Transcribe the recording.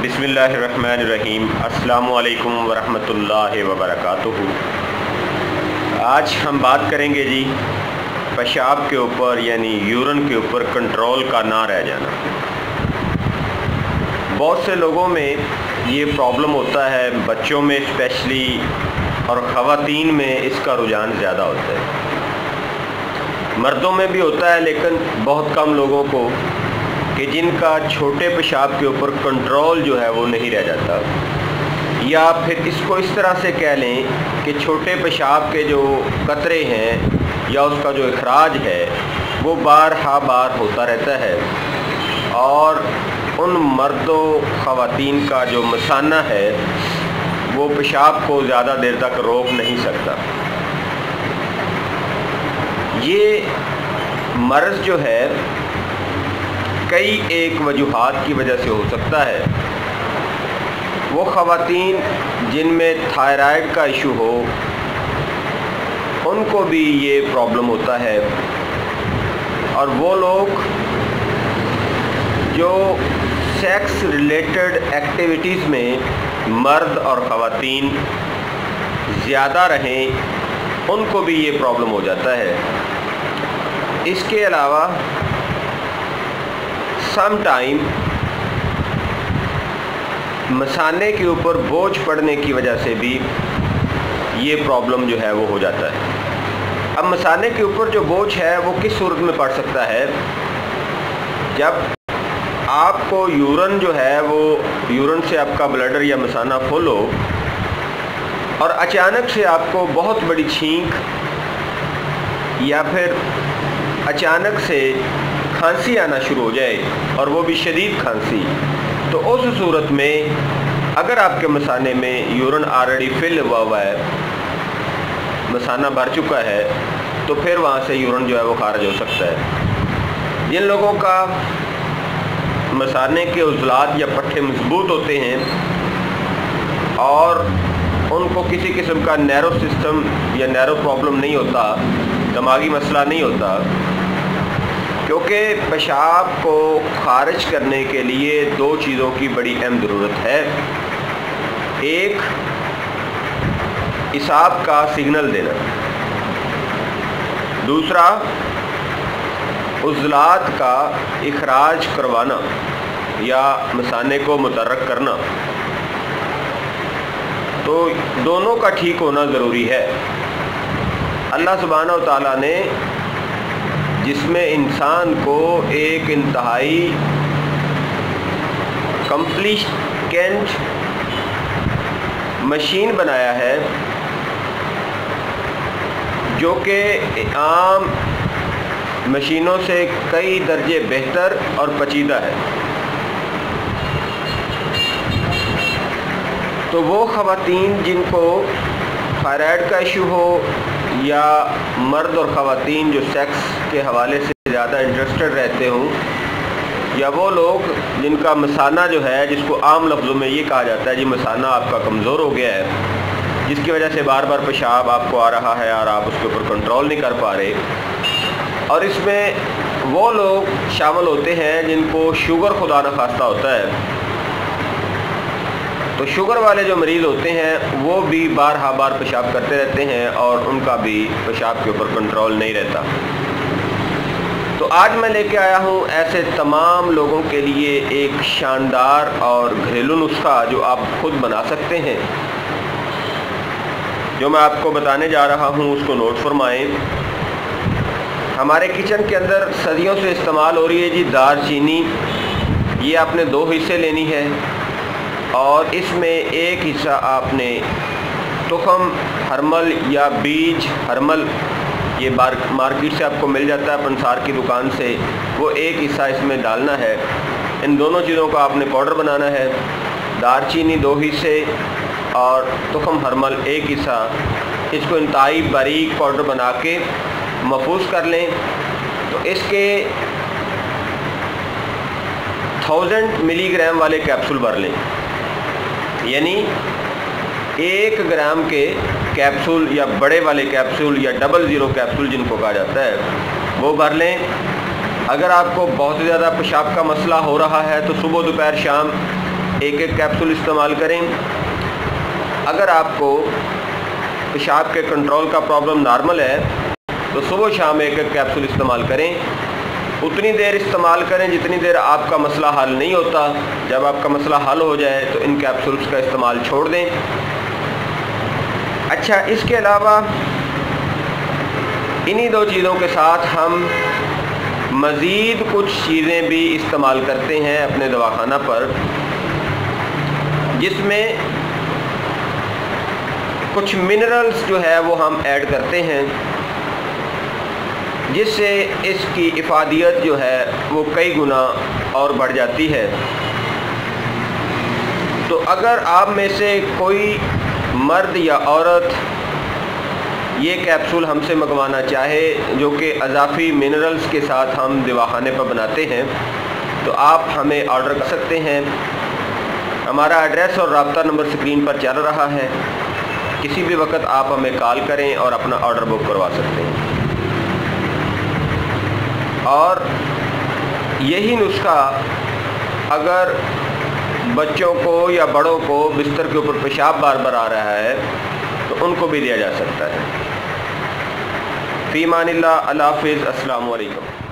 बिस्मिल्लाहिर्रहमानिर्रहीम। अस्सलामु अलैकुम वरहमतुल्लाहि वबरकातुहू। आज हम बात करेंगे जी पेशाब के ऊपर यानी यूरिन के ऊपर कंट्रोल का ना रह जाना। बहुत से लोगों में ये प्रॉब्लम होता है, बच्चों में स्पेशली और ख़वातीन में इसका रुझान ज़्यादा होता है। मर्दों में भी होता है लेकिन बहुत कम लोगों को कि जिनका छोटे पेशाब के ऊपर कंट्रोल जो है वो नहीं रह जाता, या फिर इसको इस तरह से कह लें कि छोटे पेशाब के जो कतरे हैं या उसका जो इखराज है वो बार होता रहता है और उन मर्दों ख़वातीन का जो मसाना है वो पेशाब को ज़्यादा देर तक रोक नहीं सकता। ये मर्ज़ जो है कई एक वजूहात की वजह से हो सकता है। वो ख़वातीन जिनमें थायराइड का इशू हो उनको भी ये प्रॉब्लम होता है, और वो लोग जो सेक्स रिलेटेड एक्टिविटीज़ में मर्द और ख़वातीन ज़्यादा रहें उनको भी ये प्रॉब्लम हो जाता है। इसके अलावा सम टाइम मसाने के ऊपर बोझ पड़ने की वजह से भी ये प्रॉब्लम जो है वो हो जाता है। अब मसाने के ऊपर जो बोझ है वो किस सूरत में पड़ सकता है? जब आपको यूरिन जो है वो यूरिन से आपका ब्लडर या मसाना फुल हो और अचानक से आपको बहुत बड़ी छींक या फिर अचानक से खांसी आना शुरू हो जाए और वो भी शदीद खांसी, तो उस सूरत में अगर आपके मसाने में यूरिन ऑलरेडी फिल हुआ है, मसाना भर चुका है, तो फिर वहाँ से यूरिन जो है वो खारिज हो सकता है। जिन लोगों का मसाने के उज़लात या पट्टे मजबूत होते हैं और उनको किसी किस्म का नैरो सिस्टम या नैरो प्रॉब्लम नहीं होता, दिमागी मसला नहीं होता, क्योंकि पेशाब को खारिज करने के लिए दो चीज़ों की बड़ी अहम ज़रूरत है। एक, इसाब का सिग्नल देना। दूसरा, उज़लात का इखराज करवाना या मसाने को मुतहर्रिक करना। तो दोनों का ठीक होना ज़रूरी है। अल्लाह सुब्हानहू व तआला ने जिसमें इंसान को एक इंतहाई कम्प्लीकेंट मशीन बनाया है जो कि आम मशीनों से कई दर्जे बेहतर और पेचीदा है। तो वो ख़वातीन जिनको थायराइड का इशू हो या मर्द और ख़वातीन जो सेक्स के हवाले से ज़्यादा इंटरेस्टेड रहते हों, या वो लोग जिनका मसाना जो है, जिसको आम लफ्ज़ों में ये कहा जाता है जी मसाना आपका कमज़ोर हो गया है, जिसकी वजह से बार बार पेशाब आपको आ रहा है और आप उसके ऊपर कंट्रोल नहीं कर पा रहे। और इसमें वो लोग शामिल होते हैं जिनको शुगर खुदा न खास्ता होता है। तो शुगर वाले जो मरीज़ होते हैं वो भी बार पेशाब करते रहते हैं और उनका भी पेशाब के ऊपर कंट्रोल नहीं रहता। तो आज मैं लेके आया हूँ ऐसे तमाम लोगों के लिए एक शानदार और घरेलू नुस्खा जो आप खुद बना सकते हैं। जो मैं आपको बताने जा रहा हूँ उसको नोट फरमाएं। हमारे किचन के अंदर सदियों से इस्तेमाल हो रही है जी दालचीनी। ये आपने 2 हिस्से लेनी है और इसमें एक हिस्सा आपने तुखम हरमल या बीज हरमल, ये मार्केट से आपको मिल जाता है पंसार की दुकान से, वो एक हिस्सा इसमें डालना है। इन दोनों चीज़ों का आपने पाउडर बनाना है। दालचीनी 2 हिस्से और तुखम हरमल 1 हिस्सा, इसको इंतहाई बारीक पाउडर बना के महफूज कर लें। तो इसके 1000 मिलीग्राम वाले कैप्सूल भर लें, यानी 1 ग्राम के कैप्सूल या बड़े वाले कैप्सूल या 00 कैप्सूल जिनको कहा जाता है वो भर लें। अगर आपको बहुत ज़्यादा पेशाब का मसला हो रहा है तो सुबह दोपहर शाम ایک ایک کیپسول استعمال کریں۔ اگر آپ کو پیشاب کے کنٹرول کا پرابلم نارمل ہے تو صبح و شام ایک ایک کیپسول استعمال کریں۔ اتنی دیر استعمال کریں جتنی دیر آپ کا مسئلہ حل نہیں ہوتا۔ جب آپ کا مسئلہ حل ہو جائے تو ان کیپسولز کا استعمال چھوڑ دیں۔ اچھا، اس کے علاوہ انہی دو چیزوں کے ساتھ ہم مزید کچھ چیزیں بھی استعمال کرتے ہیں اپنے دواخانہ پر، جس میں کچھ منرلز جو ہے وہ ہم ایڈ کرتے ہیں، جس سے اس کی افادیت جو ہے وہ کئی گنا اور بڑھ جاتی ہے۔ تو اگر آپ میں سے کوئی مرد یا عورت یہ کیپسول ہم سے منگوانا چاہے جو کہ اضافی منرلز کے ساتھ ہم دواخانے پر بناتے ہیں، تو آپ ہمیں آرڈر کر سکتے ہیں۔ ہمارا ایڈریس اور رابطہ نمبر اسکرین پر چل رہا ہے، کسی بھی وقت آپ ہمیں کال کریں اور اپنا آرڈر بک کروا سکتے ہیں۔ اور یہی نسخہ اگر بچوں کو یا بڑوں کو بستر کے اوپر پیشاب بار بار آ رہا ہے تو ان کو بھی دیا جا سکتا ہے۔ فی امان اللہ، اللہ حافظ، السلام علیکم۔